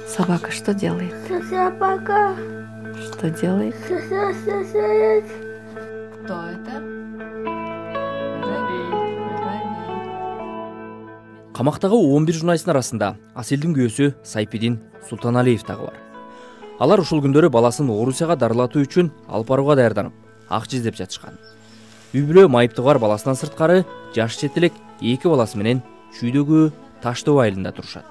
Собака что делает? Собака. Что делает? Сосет. Кто это? Камактагы 11 журналисттин арасында Аселдин күйөөсү Сайпидин Султаналиев дагы бар. Алар ушул күндөрү баласын Орусияга дарылатуу үчүн алып барууга даярданып, акча издеп жатышкан. Үй бүлө майыптыгы бар баласынан сырткары жаш четелек 2 баласы менен Чүйдөгү Таштоо айылында турушат.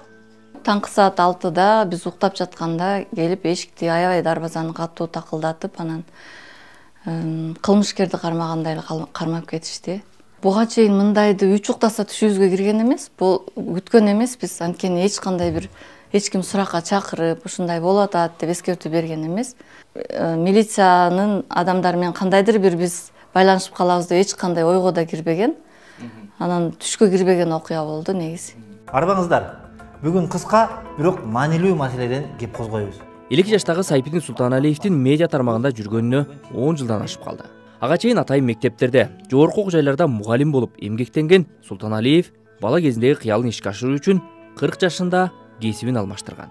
Таңкы саат 6-да биз уктап жатканда келип эшикти аябай дарбазаны катуу такылдатып, анан кылмышкерди кармагандай кармап кетишти. Буга чейин мындайды 3 уктаса түшүбүзгө кирген эмес. Бул күткөн эмеспиз. Анткени эч ким суракка чакырып, ушундай болуп атат деп эскертүү берген эмес. Милициянын адамдары менен кандайдыр бир биз байланышып калабыз деп эч кандай ойго да кирбеген. Анан түшкө кирбеген окуя болду негизи. Арбаңыздар. Бүгүн кыска, бирок маанилүү маселеден кеп козгойбуз. 2 жаштагы Сайпидин Султаналиевдин медиа тармагында жүргөнүнө 10 жылдан ашып калды. Ага чейин атайын мектептерде, жогорку окуу жайларда мугалим болуп эмгектенген Султаналиев бала кезиндеги кыялын ишке ашыруу үчүн 40 жашында кесибин алмаштырган.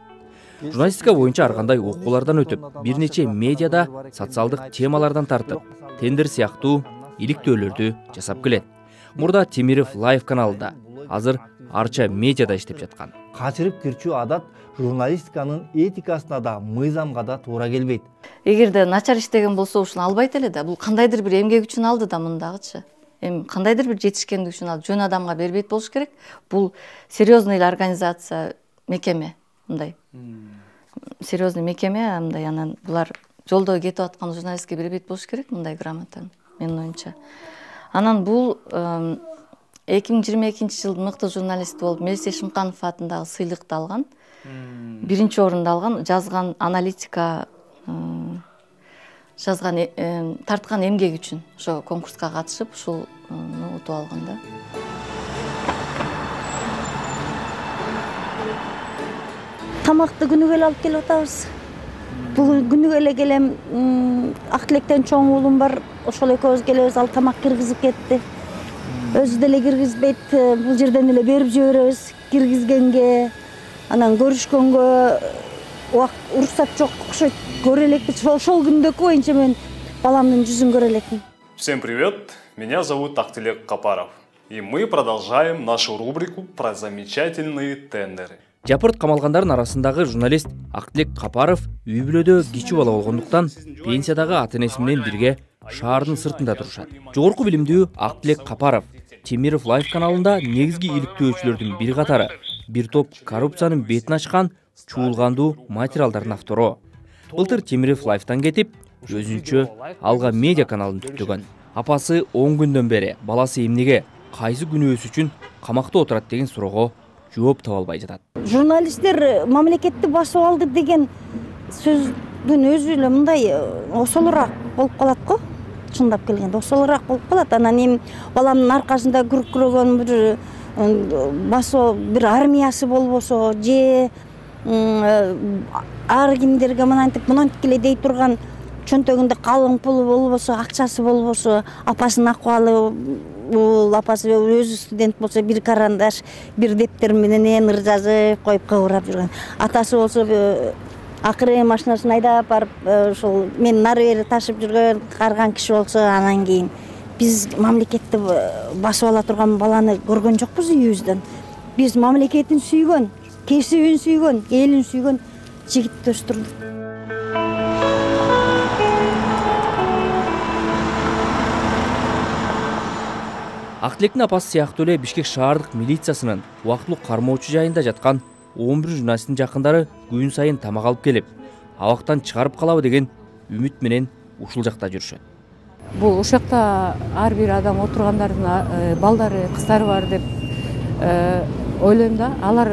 Журналистика боюнча ар кандай окуулардан өтүп, бир нече медиада социалдык темалардан тартып, тендер сыяктуу иликтөөлөрдү жасап келет. Мурда Темиров Лайв каналында, азыр Арча медиада иштеп жаткан. Качырып кирчүү адат журналистиканын этикасына да, мыйзамга да туура келбейт. Эгерде начар иштеген болсо ушуну албайт эле да. Бул кандайдыр бир эмгек үчүн алды да мындагычы. Эми кандайдыр бир жетишкендик үчүн алды. Жөн адамга бербейт болуш керек. Бул серьезный организация, мекеме мындай. Серьезный мекеме, мындай анан булар жолдо кетип аткан журналистке бербейт болуш керек мындай грамотаны, менин оюмча. Анан бул 2022 жылдын мыкты журналисти болуп Мелис Эшимканов атындагы сыйлыкты алган. Биринчи орунду алган, жазган аналитика, жазган тарткан эмгек үчүн ошо конкурска катышып, ушул утуп алган да. Тамакты күнүгө алып келип атабыз. Бүгүн күнүгө эле келем, ак тилектен чоң уулум бар. Ошол экөөбүз келебиз, ал тамак киргизип кетти. Өзү деле киргизбейт, бул жерден эле берип жиберебиз киргизгенге. Анан көрүшкөнгө уруксат жок окшойт. Көрө элекпиз. Ошол күндөгү боюнча мен баламдын жүзүн көрө элекмин. Всем привет, меня зовут Актилек Капаров. И мы продолжаем нашу рубрику про замечательные тендеры. Жапырт камалгандардын арасындагы журналист Актилек Капаров үй бүлөдө кичи бала болгондуктан пенсиядагы ата-энеси менен бирге шаардын сыртында турушат. Жогорку билимдүү Актилек Капаров Темиров Лайв каналында негизги иликтөөчүлөрдүн бир катары, бир топ коррупциянын бетин ачкан чуулгандуу материалдардын автору. Былтыр Темиров Лайвтан кетип, өзүнчө Алга медиа каналын түптөгөн. Апасы 10 күндөн бери баласы эмнеге, кайсы күнөөсү үчүн камакта отурат деген суроого жооп таба албай жатат. Журналисттер мамлекетти басып алды деген сөздүн өзү эле мындай осолураак болуп калат го. Чындап келгенде осолураак болуп калат. Анан эми баламдын аркасында күркүрөгөн бир басуу бир армиясы болбосо, же ар кимдерге мынантип эле дей турган чөнтөгүндө калың пулу болбосо, акчасы болбосо, апасынын акыбалы, апасы өзү студент болсо бир карандаш, бир дептер менен ыр жазып коюп кыбырап жүргөн. Атасы болсо акыры машинасын айдап барып, ошол мен нары бери ташып жүргөн карган киши болсо, анан кийин биз мамлекетти басып ала турган баланы көргөн жокпуз үйүбүздөн. Биз мамлекетин сүйгөн, кесибин сүйгөн, элин сүйгөн жигитти өстүрдүк. Актилектин апасы сыяктуу эле Бишкек шаардык милициясынын убактылуу кармоочу жайында жаткан 11 журналисттин жакындары күн сайын тамак алып келип, абактан чыгарып калабы деген үмүт менен ушул жакта жүрүшөт. Бул ушакта ар бир адам отургандардын балдары, кыздары бар деп ойлойм да. Алар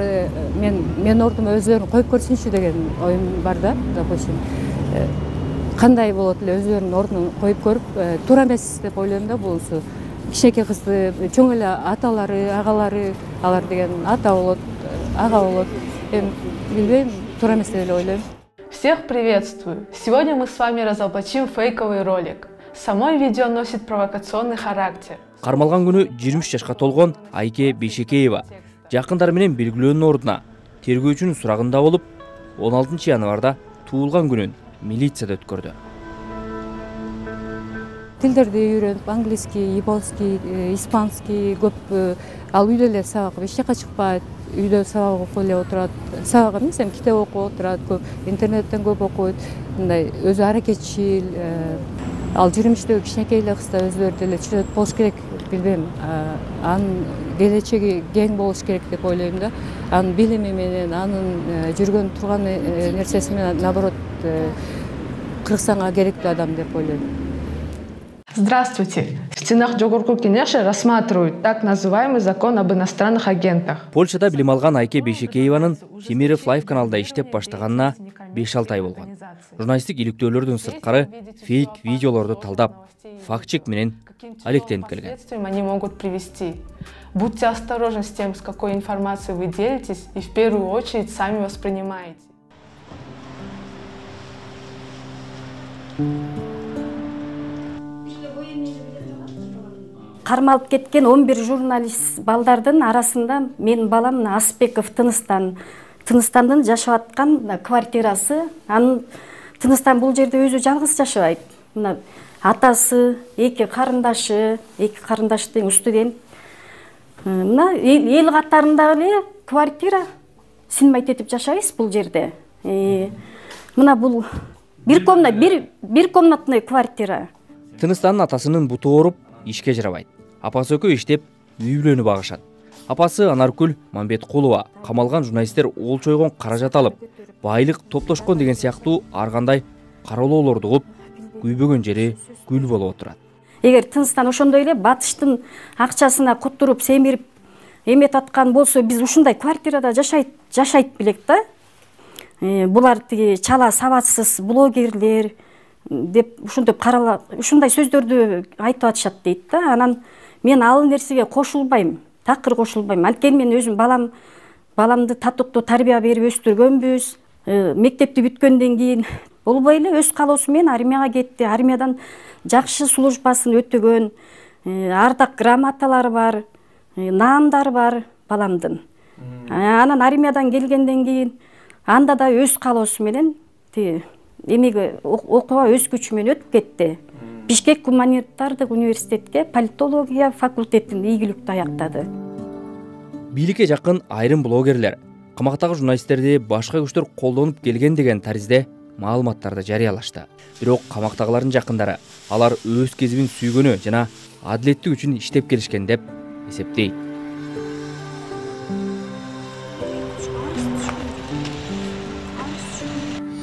мен ордума өзлөрүн коюп көрсүнчү деген оюм бар да, допустим. Кандай болот эле өзлөрүнүн ордун коюп көрүп, туура эмес деп ойлойм да булусу. Кичинекей кызды чоң эле аталары, агалары, алар деген ата болот, ага болот. Эми билбейм, туура эмес деп эле ойлойм. Всех приветствую! Сегодня мы с вами разоблачим фейковый ролик. Само видео носит провокационный характер. Кармалган күнү 23 жашка толгон Айке Бейшекеева жакындары менен белгилөөнүн ордуна тергөөчүнүн сурагында болуп, 16 январда туулган күнүн милицияда өткөрдү. Тилдерди үйрөнүп, английский, японский, испанский көп ал үйдө эле сабак, эч жака чыкпайт, үйдө сабак окуп эле отурат. Сабак эмес, эми китеп окуп отурат, көп интернеттен көп окуйт. Мындай өзү аракетчил, ал жүрүмүштөгү кичинекей эле кыздар өзүлөрү деле чүрөт болуш керек, билбейм. Анын келечеги кең болуш керек деп ойлойм да. Анын билими менен, анын жүргөн турган нерсеси менен наоборот кыргызстанга керектүү адам деп ойлойм. Здравствуйте! В стенах Жогорку Кенеша рассматривают так называемый закон об иностранных агентах. Польшада билим алган Айке Бейшекееванын Темиров Лайф каналда иштеп баштаганына 5-6 ай болгон. Журналисттик иликтөөлөрдүн сырткары фейк видеолорду талдап, факт-чек менен алектенип келген. Они могут привести. Будьте осторожны с тем, с какой информацией вы делитесь, и в первую очередь сами воспринимаете. Кармалып кеткен 11 журналист балдардын арасында менин балам Аспеков Тыныстандын жашап аткан квартирасы. Анын Тыныстан бул жерде өзү жалгыз жашабайт. Мына атасы, эки карындашы тең студент. Мына эл катарындагы эле квартира. Синмайт этип жашайбыз бул жерде. Мына бул бир комнатный квартира. Тыныстандын атасынын буту ооруп, ишке жарабайт. Апасы экөө иштеп, үй бүлөнү багышат. Апасы Анаркүл Мамбеткулова камалган журналисттер ол чойгон каражат алып, байлык топтошкон деген сыяктуу ар кандай кароолоолорду угуп, күйбөгөн жери күл болуп отурат. Эгер Тыныстан ошондой эле батыштын акчасына кутуруп, семирип эмет аткан болсо, биз ушундай квартирада жашайт белек да. Булар тиги чала сабатсыз блогерлер деп ушундай сөздөрдү айтып атышат дейт да. Анан мен ал нерсеге кошулбайм, такыр кошулбайм. Анткени мен өзүм баламды татыктуу тарбия берип өстүргөнбүз. Мектепти бүткөндөн кийин болбой эле өз калоосу менен армияга кетти. Армиядан жакшы службасын өтөгөн, ардак грамоталары бар, наамдары бар баламдын. Анан армиядан келгенден кийин анда да өз калоосу менен эмеге окууга өз күчү менен өтүп кетти. Бишкек гуманитардык университетке политология факультетин ийгиликтүү аяктады. Бийликке жакын айрым блогерлер камактагы журналисттерди башка күчтөр колдонуп келген деген таризде маалыматтарды жарыялашты. Бирок камактагылардын жакындары алар өз кесибин сүйгөнү жана адилеттик үчүн иштеп келишкен деп эсептейт.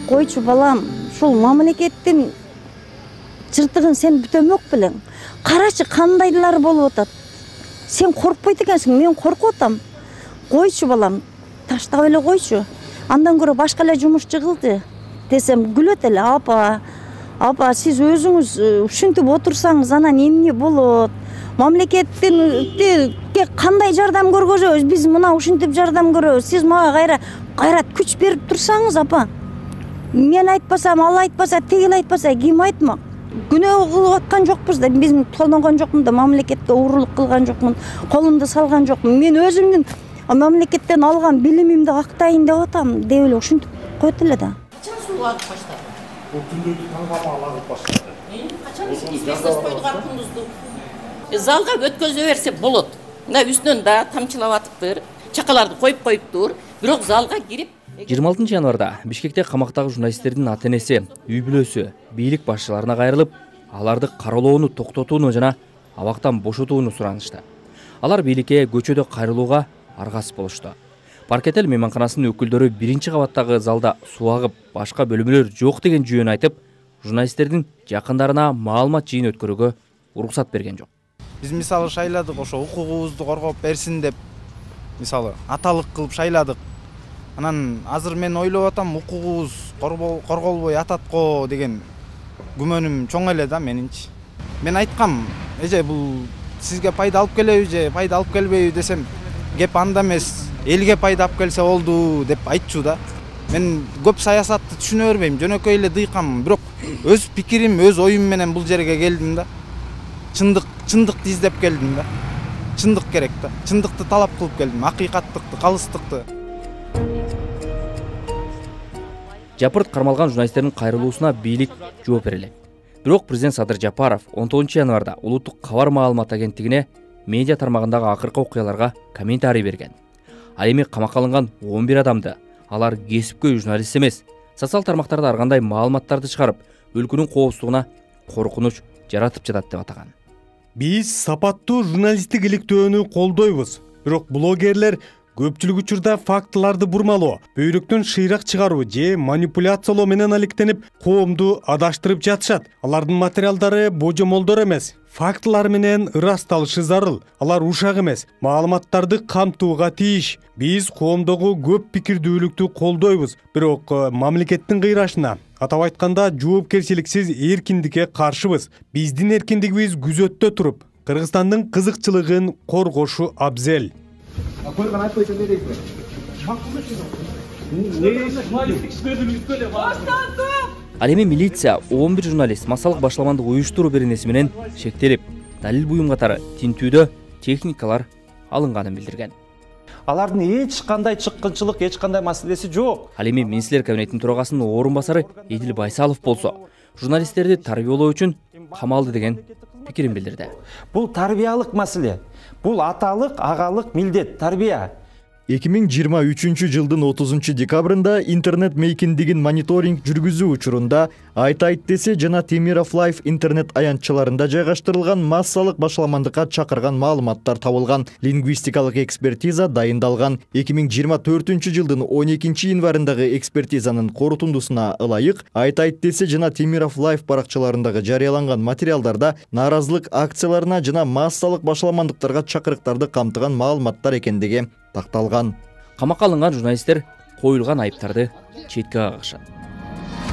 Койчу балам, ушул мамлекеттин жыртыгын сен бүтөмөк белең. Карачы кандайлар болуп атат. Сен коркпойт экенсиң, мен коркуп атам. Койчу балам, таштап эле койчу. Андан көрө башка эле жумушчу кылды десем күлөт эле. Апа, сиз өзүңүз ушинтип отурсаңыз анан эмне болот? Мамлекеттин кандай жардам көргөзөбүз? Биз мына ушинтип жардам көрөбүз. Сиз мага кайрат күч берип турсаңыз, апа. Мен айтпасам, ал айтпаса, тегил айтпаса, ким айтмак? Күнөө кылып аткан жокпуз да, биз тоногон жокмун да, мамлекетке уурулук кылган жокмун, колумду салган жокмун. Мен өзүмдүн мамлекеттен алган билимимди актайын деп атам, деп эле ушинтип койт эле да. Качан суу агып баштады? Бул күндөрдү таңгамал агып баштады. Качан известность койдуган кундузду? Залга өткөзө берсе болот. Мына үстүнөн да тамчылап атыптыр, чакаларды коюптур, бирок залга кирип 26 январда Бишкекте камактагы журналисттердин ата-энеси, үй бүлөсү бийлик башчыларына кайрылып, аларды кароолоону токтотууну жана абактан бошотууну суранышты. Алар бийликке көчөдө кайрылууга аргасыз болушту. Паркетел мейманканасынын өкүлдөрү биринчи кабаттагы залда суу агып, башка бөлмөлөр жок деген жүйөнү айтып, журналисттердин жакындарына маалымат жыйын өткөрүүгө уруксат берген жок. Биз мисалы шайладык, ошо укугубузду коргоп берсин деп, мисалы аталык кылып шайладык. Анан азыр мен ойлоп атам, укугубуз корголбой атат го деген күмөнүм чоң эле да менинчи. Мен айткам, эже бул сизге пайда алып келеби же пайда алып келбейби десем, кеп анда эмес, элге пайда алып келсе болду деп айтчу да. Мен көп саясатты түшүнө бербейм, жөнөкөй эле дыйкам, бирок өз пикирим, өз оюм менен бул жерге келдим да. Чындыкты издеп келдим да. Чындык керек да. Чындыкты талап кылып келдим, акыйкаттыкты, калыстыкты. Жапырт кармалган журналисттердин кайрылуусуна бийлик жооп бере элек. Бирок президент Садыр Жапаров 19 январда улуттук кабар маалымат агенттигине медиа тармагындагы акыркы окуяларга комментарий берген. Ал эми камакка алынган 11 адамды алар кесипкөй журналист эмес, социал тармактарда ар кандай маалыматтарды чыгарып, өлкөнүн коопсуздугуна коркунуч жаратып жатат деп атаган. Биз сапаттуу журналисттик иликтөөнү колдойбуз. Бирок блогерлер көпчүлүк учурда фактыларды бурмалоо, бөйрөктөн шыйрак чыгаруу же манипуляциялоо менен алектенип, коомду адаштырып жатышат. Алардын материалдары божомолдор эмес, фактылар менен ырасталышы зарыл. Алар ушак эмес, маалыматтарды камтууга тийиш. Биз коомдогу көп пикирдүүлүктү колдойбуз, бирок мамлекеттин кыйрашына, атап айтканда жоопкерчиликсиз эркиндикке каршыбыз. Биздин эркиндигибиз күзөттө туруп, Кыргызстандын кызыкчылыгын коргошу абзел. Ал эми милиция 11 журналист массалык башаламандык уюштуруу беренеси менен шектелип, далил буюм катары тинтүүдө техникалар алынганын билдирген. Алардын эч кандай чыккынчылык, эч кандай маселеси жок. Ал эми министрлер кабинетинин төрагасынын орун басары Эдил Байсалов болсо, журналисттерди тарбиялоо үчүн камалды деген пикирин билдирди. Бул тарбиялык маселе. Бул аталык, агалык милдет, тарбия. 2023 жылдын 30 декабрында интернет мейкиндигин мониторинг жүргүзүү учурунда Айт десе жана Темиров Лайф интернет аянтчаларында жайгаштырылган массалык башаламандыкка чакырган маалыматтар табылган. Лингвистикалык экспертиза дайындалган. 2024 жылдын 12 январындагы экспертизанын корутундусуна ылайык Айт десе жана Темиров Лайф баракчаларындагы жарыяланган материалдарда нааразылык акцияларына жана массалык башаламандыктарга чакырыктарды камтыган маалыматтар экендиги такталган. Камакка алынган журналисттер коюлган айыптарды четке кагышат.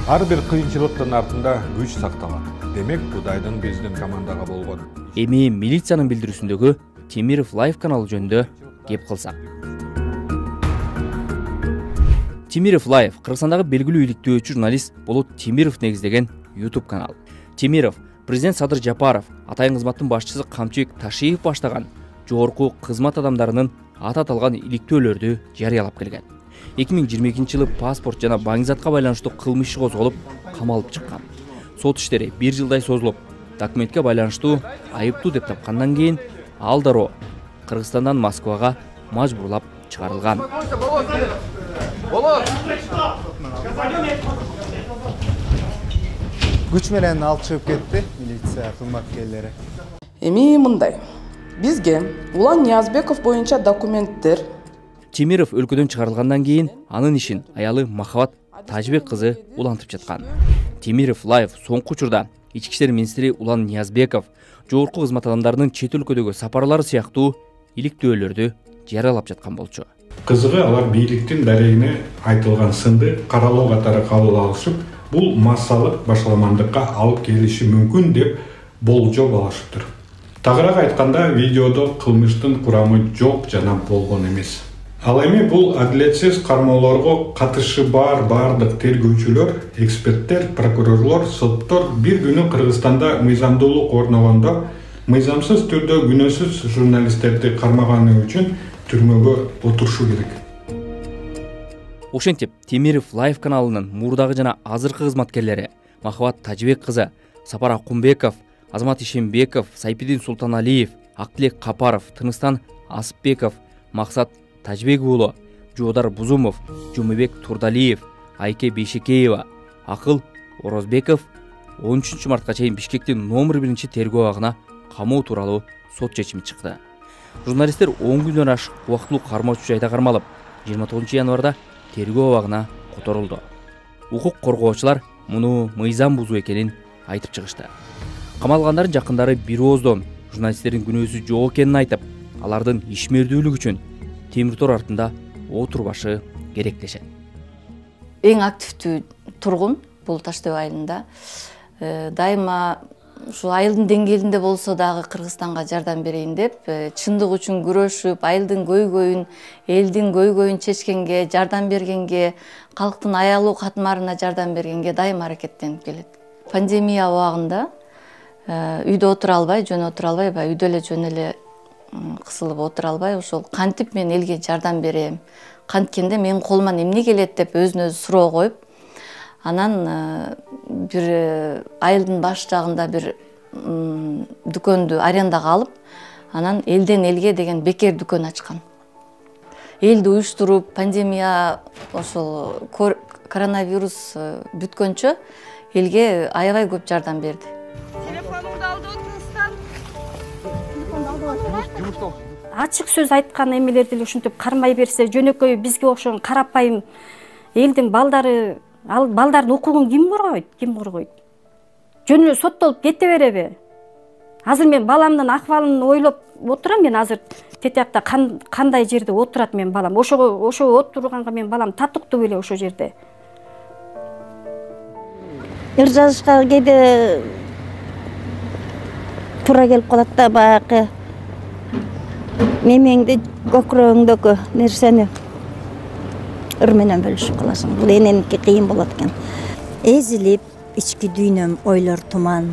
Ар бир кыйынчылыктын артында күч сакталат. Демек, Кудайдын биздин командага болгон. Эми милициянын билдирүүсүндөгү Темиров Лайф каналы жөнүндө кеп кылсак. Темиров Лайф Кыргызстандагы белгилүү иликтөөчү журналист Болот Темиров негиздеген YouTube канал. Темиров президент Садыр Жапаров, атайын кызматтын башчысы Камчыбек Ташиев баштаган жогорку кызмат адамдарынын аты аталган иликтөөлөрдү жарыялап келген. 2022 жылы паспорт жана баңгизатка байланыштуу кылмыш иши козголуп, камалып чыккан. Сот иштери 1 жылдай созулуп, документке байланыштуу айыптуу деп тапкандан кийин ал дароо Кыргызстандан Москвага мажбурлап чыгарылган. Күч менен алып чыгып кетти милиция кызматкерлери. Эми мындай. Бизге Улан Ниязбеков боюнча документтер. Темиров өлкөдөн чыгарылгандан кийин анын ишин аялы Махабат Тажбек кызы улантып жаткан. Темиров Лайф соңку учурда Ички иштер министри Улан Ниязбеков жогорку кызмат адамдарынын чет өлкөдөгү сапарлары сыяктуу иликтөөлөрдү жарыялап жаткан болчу. Кызыгы алар бийликтин дарегине айтылган сынды каралоо катары кабыл алышып, бул массалык башаламандыкка алып келиши мүмкүн деп болжол алышыптыр. Тагыраак айтканда, видеодо кылмыштын курамы жок жана болгон эмес. Ал эми бул адилетсиз кармоолорго катышы бар бардык тергөөчүлөр, эксперттер, прокурорлор, соттор бир күнү Кыргызстанда мыйзамдуулук орногондо мыйзамсыз түрдө күнөөсүз журналисттерди кармаганы үчүн түрмөгө отурушу керек. Ошентип, Темиров Лайф каналынын мурдагы жана азыркы кызматкерлери Махабат Тажбек кызы, Сапар Акунбеков, Азамат Ишембеков, Сайпидин Султаналиев, Актилек Капаров, Тыныстан Асыпбеков, Максат Тажбек уулу, Жоодар Бузумов, Жумабек Турдалиев, Айке Бейшекеева, Акыл Орозбеков 13 мартка чейин Бишкектин номер 1 тергөө абагына камоо тууралуу сот чечими чыкты. Журналисттер 10 күндөн ашык убактылуу кармоочу жайда кармалып, 29 январда тергөө абагына которулду. Укук коргоочулар муну мыйзам бузуу экенин айтып чыгышты. Камалгандардын жакындары бир ооздон журналисттердин күнөөсү жок экенин айтып, алардын ишмердүүлүгү үчүн темир тор артында отурбашы керектешет. Эң активдүү тургун бул Таш дөбө айылында дайыма ушу айылдын деңгээлинде болсо дагы Кыргызстанга жардам берейин деп, чындык үчүн күрөшүп, айылдын көйгөйүн, элдин көйгөйүн чечкенге, жардам бергенге, калктын аялуу катмарына жардам бергенге дайыма аракеттенип келет. Пандемия убагында үйдө отура албай, жөн отура албай, үйдө эле жөн эле кысылып отура албай, ошол кантип мен элге жардам берем, канткенде менин колуман эмне келет деп өзүнө өзү суроо коюп, Анан бир айылдын баш жагында бир дүкөндү арендага алып, анан элден элге деген бекер дүкөн ачкан. Элди уюштуруп, пандемия ошол коронавирус бүткөнчө элге аябай көп жардам берди. Телефонуңду алып отурсуңуздар. Ачык сөз айткан эмелерди эле ушинтип кармай берсе, жөнөкөй бизге окшогон карапайым элдин балдары, ал балдардын укугун ким коргойт? Жөн эле соттолуп кете береби? Азыр мен баламдын акыбалын ойлоп отурам, мен азыр тетиякта кандай жерде отурат мен балам. Ошо отурганга мен балам татыктуу беле ошо жерде. Ыр жазышка кээде туура келип калат да, баягы мемеңди, көкүрөгүңдөгү нерсени ыр менен бөлүшүп каласың. Бул эненики кыйын болот экен. Эзилип ички дүйнөм ойлор туман,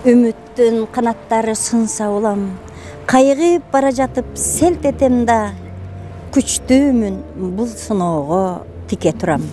үмүттүн канаттары сынса улам, кайгып бара жатып селт этем да, күчтүүмүн бул сыноого тике турам.